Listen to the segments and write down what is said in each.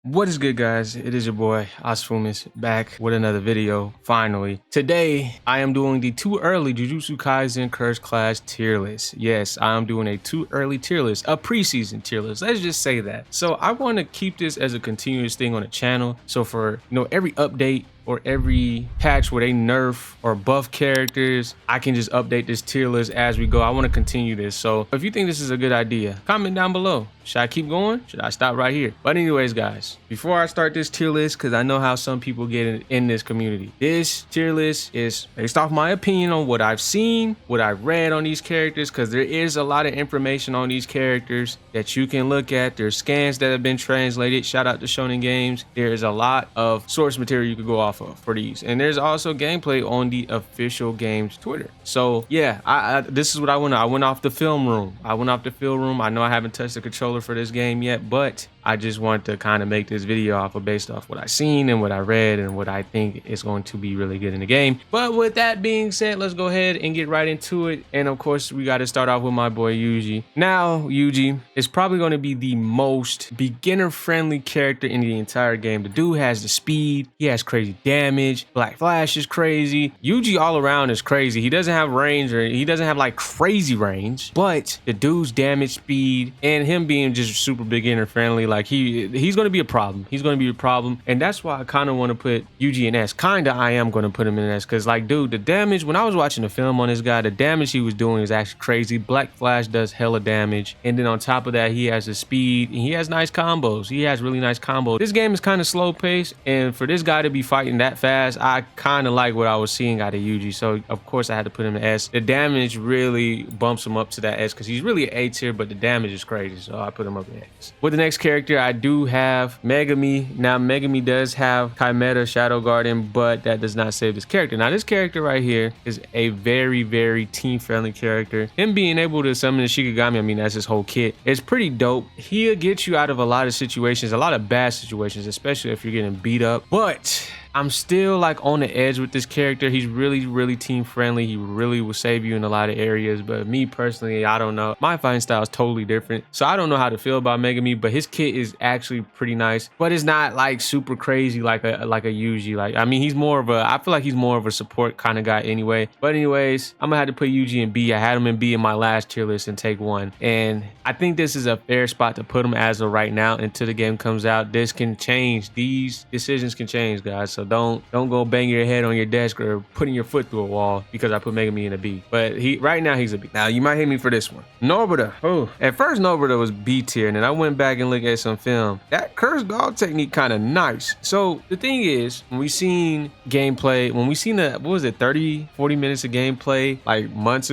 What is good, guys? It is your boy Asafumas back with another video. Finally, today I am doing the too early Jujutsu Kaisen Curse Class tier list. Yes, I am doing a too early tier list, a preseason tier list. Let's just say that. So I want to keep this as a continuous thing on the channel. So for every update or every patch where they nerf or buff characters, I can just update this tier list as we go. I want to continue this. So if you think this is a good idea, comment down below. Should I keep going? Should I stop right here? But anyways, guys, before I start this tier list, because I know how some people get in this community, this tier list is based off my opinion on what I've seen, what I've read on these characters, because there is a lot of information on these characters that you can look at. There's scans that have been translated. Shout out to Shonen Games. There's a lot of source material you could go off of for these, and there's also gameplay on the official game's Twitter. So yeah, this is what I went off the film room. I know I haven't touched the controller for this game yet, but I just want to kind of make this video based off what I've seen and what I read and what I think is going to be really good in the game. But with that being said, let's go ahead and get right into it. And of course, we got to start off with my boy Yuji. Now, Yuji is probably going to be the most beginner-friendly character in the entire game. The dude has the speed, he has crazy damage, Black Flash is crazy. Yuji all around is crazy. He doesn't have range, or he doesn't have like crazy range, but the dude's damage, speed, and him being just super beginner-friendly, like he's going to be a problem. He's going to be a problem. And that's why I kind of want to put Yuji in S. I am going to put him in S, because like, dude, the damage, when I was watching the film on this guy, the damage he was doing is actually crazy. Black Flash does hella damage. And then on top of that, he has the speed and he has nice combos. He has really nice combos. This game is kind of slow paced, and for this guy to be fighting that fast, I kind of like what I was seeing out of Yuji. So of course I had to put him in S. The damage really bumps him up to that S, because he's really an A tier, but the damage is crazy. So I put him up in S. With the next character, I do have Megami. Now, Megami does have Chimera Shadow Garden, but that does not save this character. Now, this character right here is a very, very team-friendly character. Him being able to summon the Shikigami, I mean, that's his whole kit. It's pretty dope. He'll get you out of a lot of situations, a lot of bad situations, especially if you're getting beat up. But I'm still like on the edge with this character. He's really, really team friendly. He really will save you in a lot of areas. But me personally, I don't know. My fighting style is totally different. So I don't know how to feel about Megami, but his kit is actually pretty nice. But it's not like super crazy like a Yuji. Like, I mean, I feel like he's more of a support kind of guy anyway. But anyways, I'm gonna have to put Yuji in B. I had him in B in my last tier list and take one. And I think this is a fair spot to put him as of right now until the game comes out. This can change. These decisions can change, guys. So don't go bang your head on your desk or putting your foot through a wall because I put Megami in a B. But right now he's a B. Now you might hate me for this one. Nobita. Oh, at first Nobita was B tier, and then I went back and looked at some film. That cursed dog technique kind of nice. So the thing is, when we seen gameplay, when we seen what was it, 30-40 minutes of gameplay like month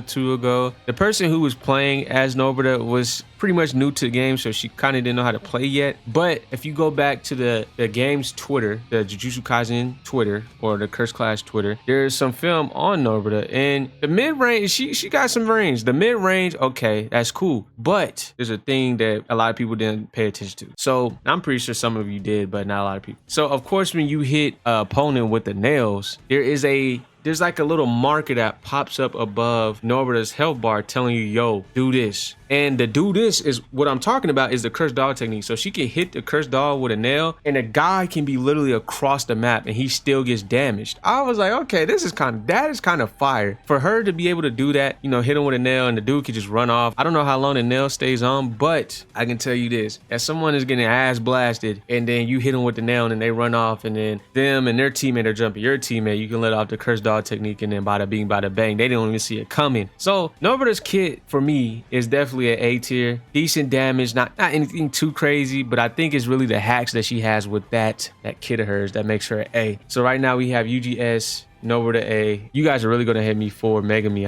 two ago, the person who was playing as Nobita was pretty much new to the game, so she kind of didn't know how to play yet. But if you go back to the game's Twitter, the Jujutsu Kaisen Twitter or the Curse Clash Twitter, there's some film on Nobita, and the mid-range, she got some range. The mid-range, okay, that's cool, but there's a thing that a lot of people didn't pay attention to. So I'm pretty sure some of you did, but not a lot of people. So of course, when you hit an opponent with the nails, there's like a little marker that pops up above Nobita's health bar telling you, yo, do this. And the do this is what I'm talking about, is the cursed dog technique. So she can hit the cursed dog with a nail, and the guy can be literally across the map and he still gets damaged. I was like, okay, that is kind of fire. For her to be able to do that, hit him with a nail and the dude can just run off. I don't know how long the nail stays on, but I can tell you this, if someone is getting ass blasted and then you hit them with the nail and they run off, and then them and their teammate are jumping your teammate, you can let off the cursed dog technique, and then bada bing, bada bang, they don't even see it coming. So Nobita's kit for me is definitely an A tier. Decent damage, not anything too crazy, but I think it's really the hacks that she has with that kit of hers that makes her an A. So right now we have UG S, Nobita A. You guys are really gonna hit me for Megami.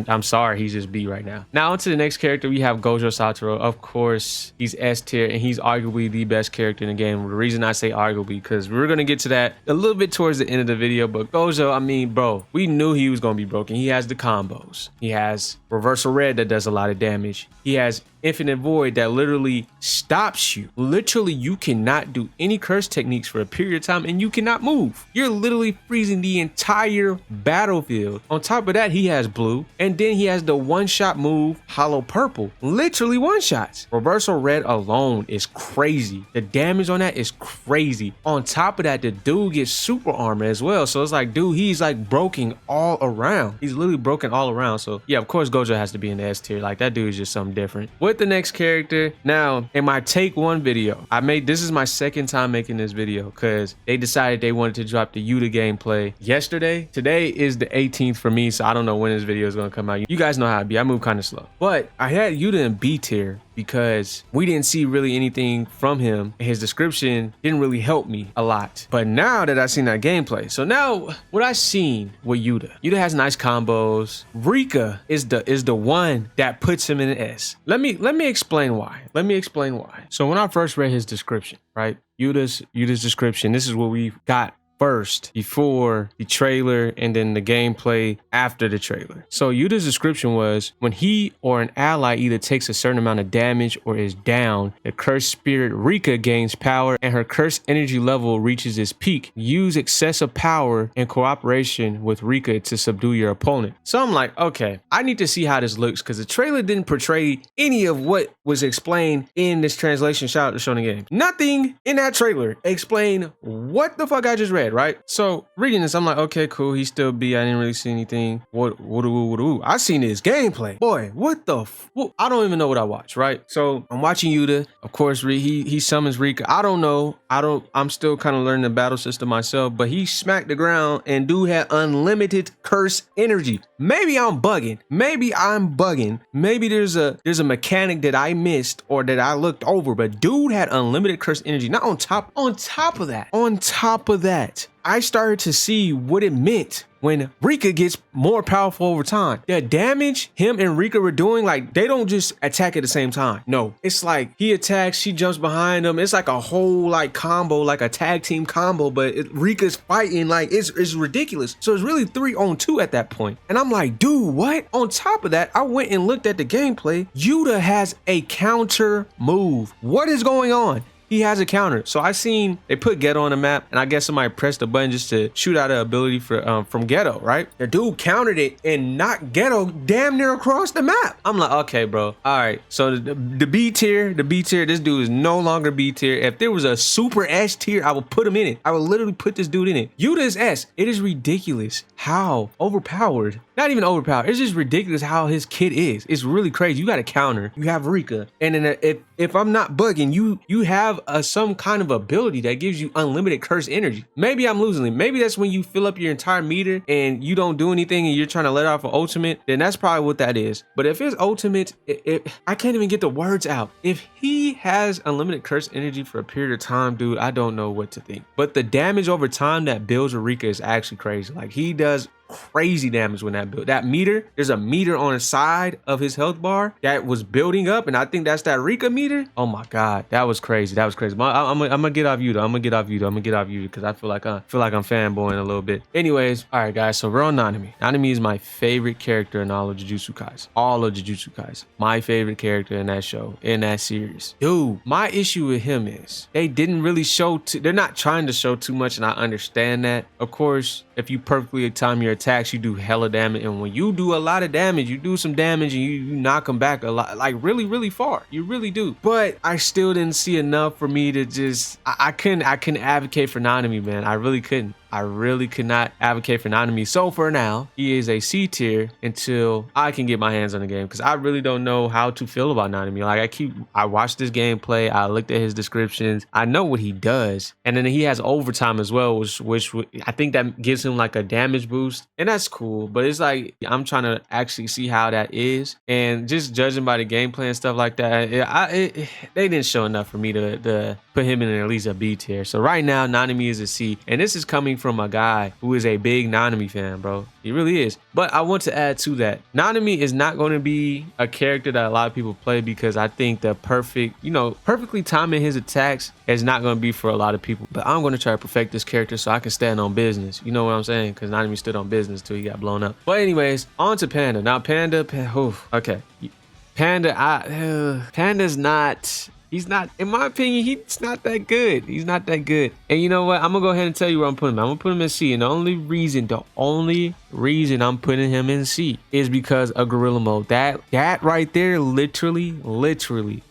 I'm sorry, he's just B right now. Now on to the next character, we have Gojo Satoru. Of course, he's S tier, and he's arguably the best character in the game. The reason I say arguably, because we're gonna get to that a little bit towards the end of the video. But Gojo, I mean, bro, we knew he was gonna be broken. He has the combos. He has Reversal Red that does a lot of damage. He has Infinite Void that literally stops you. Literally, you cannot do any curse techniques for a period of time, and you cannot move. You're literally freezing the entire entire battlefield. On top of that, he has blue, and then he has the one-shot move, Hollow Purple. Literally one-shots. Reversal Red alone is crazy. The damage on that is crazy. On top of that, the dude gets super armor as well. So it's like, dude, he's like broken all around. He's literally broken all around. So yeah, of course, Gojo has to be in the S tier. Like, that dude is just something different. With the next character, now, in my take one video, this is my second time making this video because they decided they wanted to drop the Yuta gameplay yesterday. Today is the 18th for me, so I don't know when this video is going to come out. You guys know how I be. I move kind of slow. But I had Yuta in B tier because we didn't see really anything from him. His description didn't really help me a lot. But now that I've seen that gameplay, so now what I've seen with Yuta has nice combos. Rika is the one that puts him in an S. Let me explain why. So when I first read his description, right? Yuta's description, this is what we got first before the trailer and then the gameplay after the trailer. So Yuta's description was, when he or an ally either takes a certain amount of damage or is down, the cursed spirit Rika gains power and her cursed energy level reaches its peak. Use excessive power in cooperation with Rika to subdue your opponent. So I'm like, okay, I need to see how this looks because the trailer didn't portray any of what was explained in this translation. Shout out to Shonen Game. Nothing in that trailer explained what the fuck I just read. Right? So reading this, I'm like, okay, cool. He still B. I didn't really see anything. What I seen his gameplay. Boy, what the I don't even know what I watched, right? So I'm watching Yuta. Of course, he summons Rika. I don't know. I'm still kind of learning the battle system myself, but he smacked the ground and dude had unlimited curse energy. Maybe I'm bugging. Maybe there's a mechanic that I missed or that I looked over, but dude had unlimited curse energy. Not on top of that, I started to see what it meant when Rika gets more powerful over time. The damage him and Rika were doing, like, they don't just attack at the same time. No, it's like he attacks, she jumps behind him. It's like a whole like combo, like a tag team combo, but Rika's fighting, like it's ridiculous. So it's really 3-on-2 at that point. And I'm like, dude, what? On top of that, I went and looked at the gameplay. Yuta has a counter move. What is going on? He has a counter. So I seen they put Ghetto on the map, and I guess somebody pressed the button just to shoot out an ability for from Ghetto, right? The dude countered it and knocked Ghetto damn near across the map. I'm like, okay, bro. All right. So the B tier, this dude is no longer B tier. If there was a super S tier, I would put him in it. I would literally put this dude in it. Yuta is S. It is ridiculous how overpowered. Not even overpowered. It's just ridiculous how his kid is. It's really crazy. You got a counter. You have Rika, and then if I'm not bugging, you have some kind of ability that gives you unlimited curse energy. Maybe I'm losing it. Maybe that's when you fill up your entire meter and you don't do anything and you're trying to let off an ultimate. Then that's probably what that is. But if it's ultimate, I can't even get the words out. If he has unlimited curse energy for a period of time, dude, I don't know what to think. But the damage over time that builds with Rika is actually crazy. Like, he does crazy damage when that build. That meter, there's a meter on the side of his health bar that was building up, and I think that's that Rika meter. Oh my god, that was crazy. I'm gonna get off Yuta. I'm gonna get off Yuta because I feel like I'm fanboying a little bit. Anyways, all right, guys. So we're on Nanami. Nanami is my favorite character in all of Jujutsu Kaisen. All of Jujutsu Kaisen. My favorite character in that show, in that series. Dude, my issue with him is they didn't really show. They're not trying to show too much, and I understand that. Of course, if you perfectly time your attacks, you do hella damage, and when you do a lot of damage, you do some damage and you knock them back a lot, like really far. You really do. But I still didn't see enough for me to just I couldn't advocate for Nanami, man. I really couldn't. I really could not advocate for Nanami. So for now, he is a C tier until I can get my hands on the game, because I really don't know how to feel about Nanami. Like, I watched this gameplay, I looked at his descriptions, I know what he does, and then he has overtime as well, which I think that gives him like a damage boost, and that's cool. But it's like, I'm trying to actually see how that is, and just judging by the gameplay and stuff like that, they didn't show enough for me to put him in at least a B tier. So right now, Nanami is a C, and this is coming from a guy who is a big Nanami fan, bro. He really is. But I want to add to that, Nanami is not going to be a character that a lot of people play, because I think the perfectly timing his attacks is not going to be for a lot of people. But I'm going to try to perfect this character so I can stand on business. You know what I'm saying? Because Nanami stood on business till he got blown up. But anyways, on to Panda. Now Panda, okay. Panda's not He's not, in my opinion, he's not that good. He's not that good. And you know what? I'm gonna go ahead and tell you where I'm putting him. I'm gonna put him in C. And the only reason I'm putting him in C is because of Gorilla Mode. That right there literally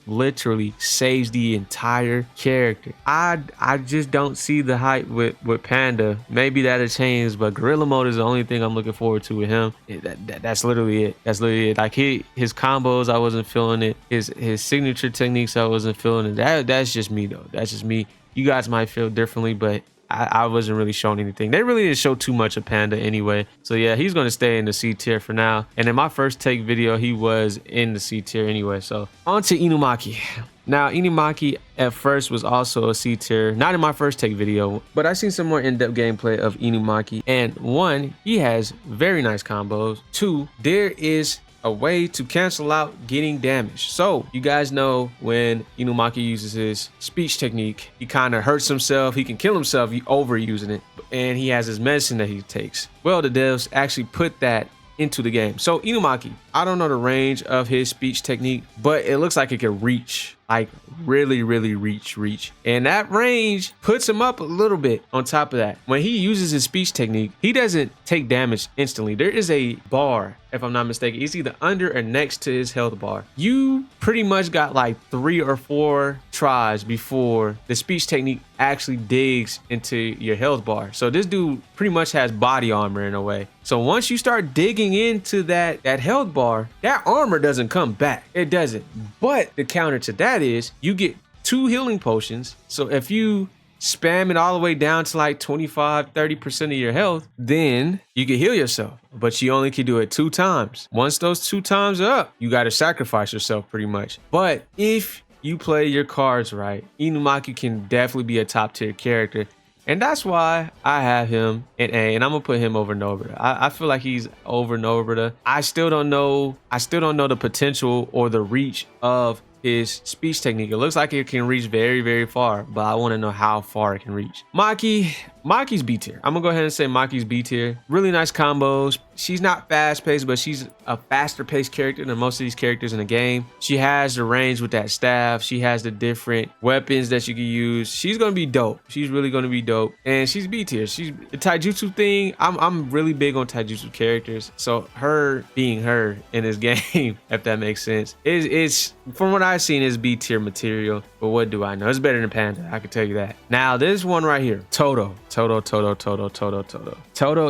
saves the entire character. I just don't see the hype with Panda. Maybe that'll change, but Gorilla Mode is the only thing I'm looking forward to with him. That's literally it. That's literally it. Like his combos, I wasn't feeling it. His signature techniques, I wasn't feeling it. That's just me though. That's just me. You guys might feel differently, but I wasn't really showing anything. They really didn't show too much of Panda anyway. So yeah, he's going to stay in the C tier for now. And in my first take video, he was in the C tier anyway. So on to Inumaki. Now, Inumaki at first was also a C tier. Not in my first take video, but I seen some more in-depth gameplay of Inumaki. And one, he has very nice combos. Two, there is a way to cancel out getting damaged. So you guys know when Inumaki uses his speech technique, he kind of hurts himself. He can kill himself overusing it, and he has his medicine that he takes. Well, the devs actually put that into the game. So Inumaki, I don't know the range of his speech technique, but it looks like it can reach, like really reach. And that range puts him up a little bit. On top of that, when he uses his speech technique, he doesn't take damage instantly. There is a bar, if I'm not mistaken. It's either under or next to his health bar. You pretty much got like 3 or 4 tries before the speech technique actually digs into your health bar. So this dude pretty much has body armor in a way. So once you start digging into that health bar, that armor doesn't come back. It doesn't. But the counter to that is you get 2 healing potions. So if you spam it all the way down to like 25-30% of your health, then you can heal yourself, but you only can do it 2 times. Once those 2 times are up, you got to sacrifice yourself pretty much. But if you play your cards right, Inumaki can definitely be a top tier character. And that's why I have him in A, and I'm gonna put him over Nora. I feel like he's over Nora. I still don't know the potential or the reach of his speech technique. It looks like it can reach very far, but I want to know how far it can reach. Maki's B tier. I'm gonna go ahead and say Maki's B tier. Really nice combos. She's not fast paced, but she's a faster paced character than most of these characters in the game. She has the range with that staff. She has the different weapons that you can use. She's gonna be dope. She's really gonna be dope. And she's B tier. She's the taijutsu thing. I'm really big on taijutsu characters. So her being her in this game, if that makes sense, is from what I've seen is B tier material. But what do I know? It's better than Panda. I can tell you that. Now this one right here, Toto. Toto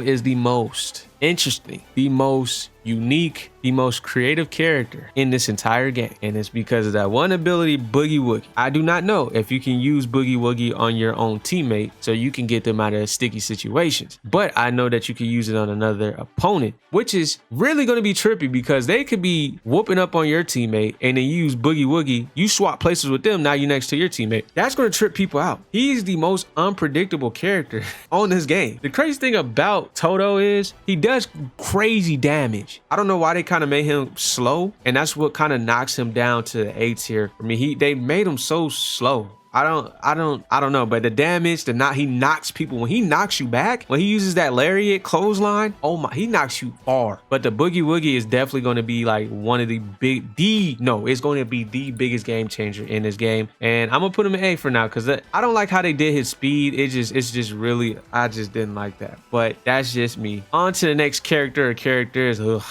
is the most interesting, the most unique, the most creative character in this entire game, and it's because of that one ability, Boogie Woogie. I do not know if you can use Boogie Woogie on your own teammate so you can get them out of sticky situations, but I know that you can use it on another opponent, which is really going to be trippy because they could be whooping up on your teammate and then you use Boogie Woogie, you swap places with them, now you're next to your teammate. That's going to trip people out. He's the most unpredictable character on this game. The crazy thing about Toto is he does crazy damage. I don't know why they kind of made him slow, and that's what kind of knocks him down to the A tier. I mean, they made him so slow. I don't know, but the damage, he knocks people. When he knocks you back, when he uses that lariat clothesline, oh my, he knocks you far. But the Boogie Woogie is definitely going to be like one of the it's going to be the biggest game changer in this game. And I'm gonna put him in A for now because I don't like how they did his speed. It's just really, I just didn't like that. But that's just me. On to the next character or characters. Iso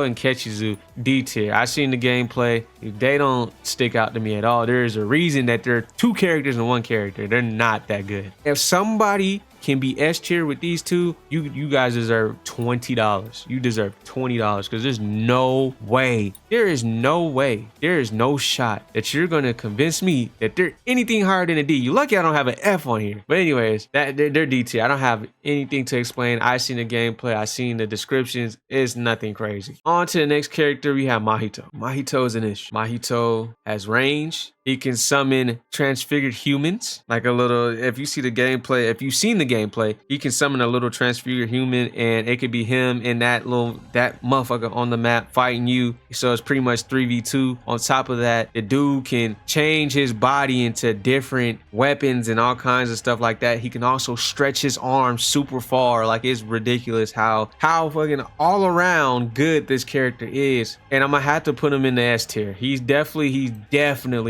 and Kechizu, D tier. I seen the gameplay. They don't stick out to me at all. There is a reason that there are 2 characters and 1 character. They're not that good. If somebody can be S tier with these 2, you guys deserve $20. You deserve $20 because there's no way, there is no shot that you're gonna convince me that they're anything higher than a D. You lucky I don't have an F on here. But anyways, they're D tier. I don't have anything to explain. I seen the gameplay, I seen the descriptions. It's nothing crazy. On to the next character, we have Mahito. Mahito is an issue. Mahito has range. He can summon transfigured humans, like a little, if you see the gameplay, if you've seen the gameplay, he can summon a little transfigured human, and it could be him and that motherfucker on the map fighting you. So it's pretty much 3v2. On top of that, the dude can change his body into different weapons and all kinds of stuff like that. He can also stretch his arms super far. Like, it's ridiculous how fucking all around good this character is. And I'm gonna have to put him in the S tier. He's definitely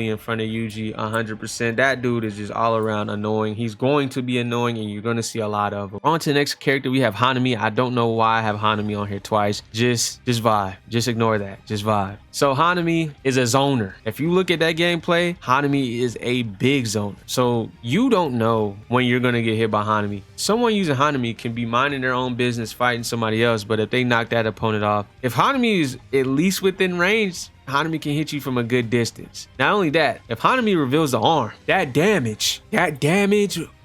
in front of Yuji 100%. That dude is just all around annoying. He's going to be annoying, and you're gonna see a lot of him. On to the next character, we have Hanami. I don't know why I have Hanami on here twice. Just vibe. Just ignore that. Just vibe. So Hanami is a zoner. If you look at that gameplay, Hanami is a big zoner. So you don't know when you're gonna get hit by Hanami. Someone using Hanami can be minding their own business fighting somebody else, but if they knock that opponent off, if Hanami is at least within range, Hanami can hit you from a good distance. Not only that, if Hanami reveals the arm, that damage,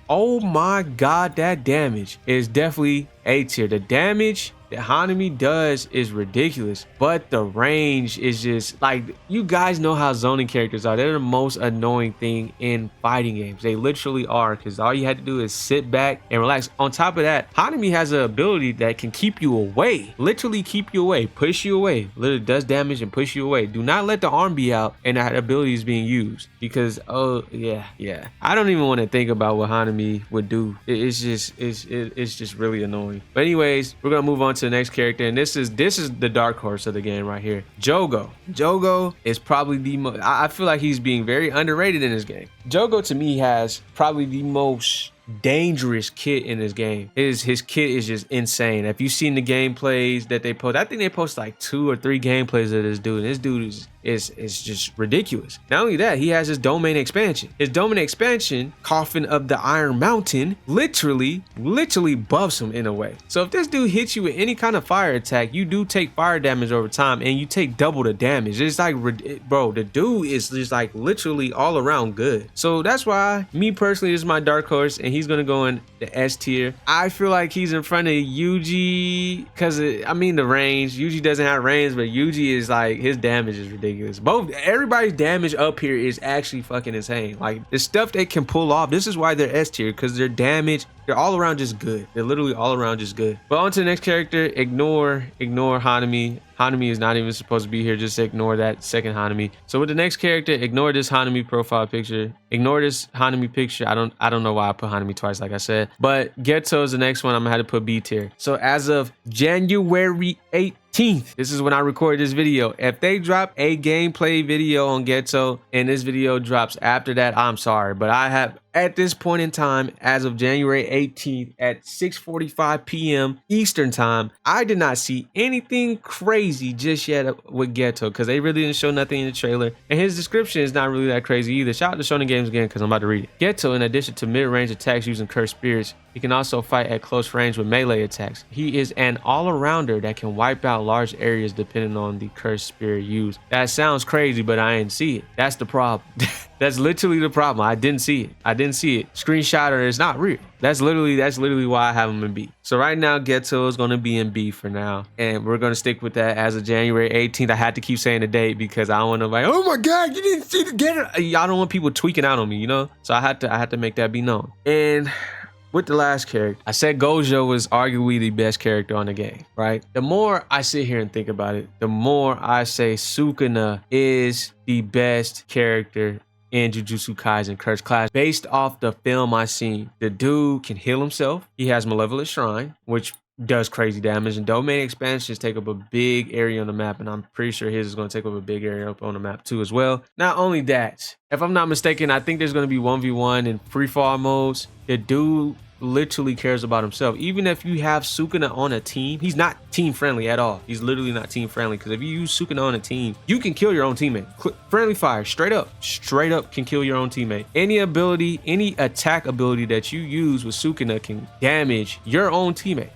oh my god, that damage is definitely A tier. The damage that Hanami does is ridiculous, but the range is just like, you guys know how zoning characters are. They're the most annoying thing in fighting games. They literally are, because all you had to do is sit back and relax. On top of that, Hanami has an ability that can keep you away, literally keep you away, push you away, literally does damage and push you away. Do not let the arm be out and that ability is being used, because oh yeah, I don't even want to think about what Hanami would do. It's just really annoying. But anyways, we're gonna move on to the next character, and this is the dark horse of the game right here. Jogo is probably the most, I feel like he's being very underrated in this game. Jogo to me has probably the most dangerous kit in this game. His kit is just insane. If you've seen the gameplays that they post, I think they post like 2 or 3 gameplays of this dude. This dude is just ridiculous. Not only that, he has his domain expansion. His domain expansion, Coffin of the Iron Mountain, literally buffs him in a way. So if this dude hits you with any kind of fire attack, you do take fire damage over time, and you take double the damage. It's like, bro, the dude is just like literally all around good. So that's why, me personally, this is my dark horse, and he's gonna go in the S tier. I feel like he's in front of Yuji, because I mean the range. Yuji doesn't have range, but Yuji is like, his damage is ridiculous. Everybody's damage up here is actually fucking insane. Like, the stuff they can pull off, this is why they're S tier, because their damage, they're all around just good. They're literally all around just good. But on to the next character. Ignore Hanami. Hanami is not even supposed to be here. Just ignore that second Hanami. So with the next character, ignore this Hanami profile picture. Ignore this Hanami picture. I don't know why I put Hanami twice, like I said. But Ghetto is the next one. I'm gonna have to put B tier. So as of January 18th, this is when I recorded this video. If they drop a gameplay video on Ghetto and this video drops after that, I'm sorry, but I have, at this point in time, as of January 18th at 6:45 p.m. Eastern time, I did not see anything crazy just yet with Ghetto, because they really didn't show nothing in the trailer, and his description is not really that crazy either. Shout out to Shonen Games again, because I'm about to read it. Ghetto, in addition to mid-range attacks using cursed spirits, he can also fight at close range with melee attacks. He is an all-arounder that can wipe out large areas depending on the cursed spirit used. That sounds crazy, but I didn't see it. That's the problem. That's literally the problem. I didn't see it. Screenshotter is not real. That's literally why I have him in B. So right now, Ghetto is going to be in B for now, and we're going to stick with that as of January 18th. I had to keep saying the date because I don't want to, like, oh my god, you didn't see the Ghetto. Y'all don't want people tweaking out on me, you know? So I had to make that be known. And with the last character, I said Gojo was arguably the best character on the game, right? The more I sit here and think about it, the more I say Sukuna is the best character in Jujutsu Kaisen Cursed Class. Based off the film I seen, the dude can heal himself. He has Malevolent Shrine, which does crazy damage, and domain expansions take up a big area on the map, and I'm pretty sure his is going to take up a big area up on the map too as well. Not only that, if I'm not mistaken, I think there's going to be 1v1 in free fall modes. The dude literally cares about himself. Even if you have Sukuna on a team, he's not team friendly at all. He's literally not team friendly, because if you use Sukuna on a team, you can kill your own teammate. Friendly fire, straight up can kill your own teammate. Any ability, any attack ability that you use with Sukuna can damage your own teammate.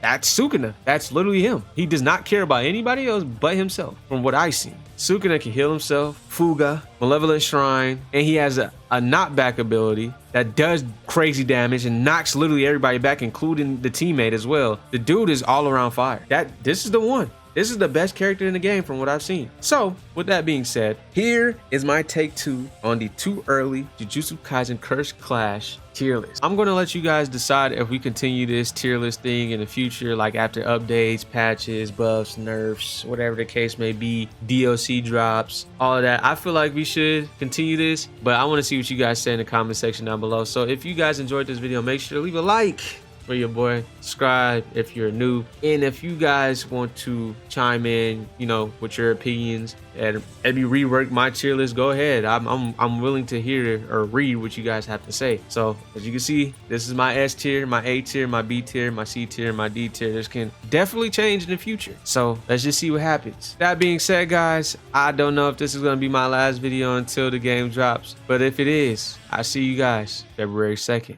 That's Sukuna. That's literally him. He does not care about anybody else but himself, from what I see. Sukuna can heal himself, Fuga, Malevolent Shrine, and he has a knockback ability that does crazy damage and knocks literally everybody back, including the teammate as well. The dude is all around fire. This is the one. This is the best character in the game from what I've seen. So with that being said, here is my take 2 on the too early Jujutsu Kaisen Cursed Clash tier list. I'm going to let you guys decide if we continue this tier list thing in the future, like after updates, patches, buffs, nerfs, whatever the case may be, DLC drops, all of that. I feel like we should continue this, but I want to see what you guys say in the comment section down below. So if you guys enjoyed this video, make sure to leave a like for your boy, subscribe if you're new, and if you guys want to chime in, you know, with your opinions and maybe rework my tier list, go ahead. I'm willing to hear or read what you guys have to say. So as you can see, this is my S tier, my A tier, my B tier, my C tier, my D tier. This can definitely change in the future, so let's just see what happens. That being said, guys, I don't know if this is going to be my last video until the game drops, but if it is, I see you guys February 2nd.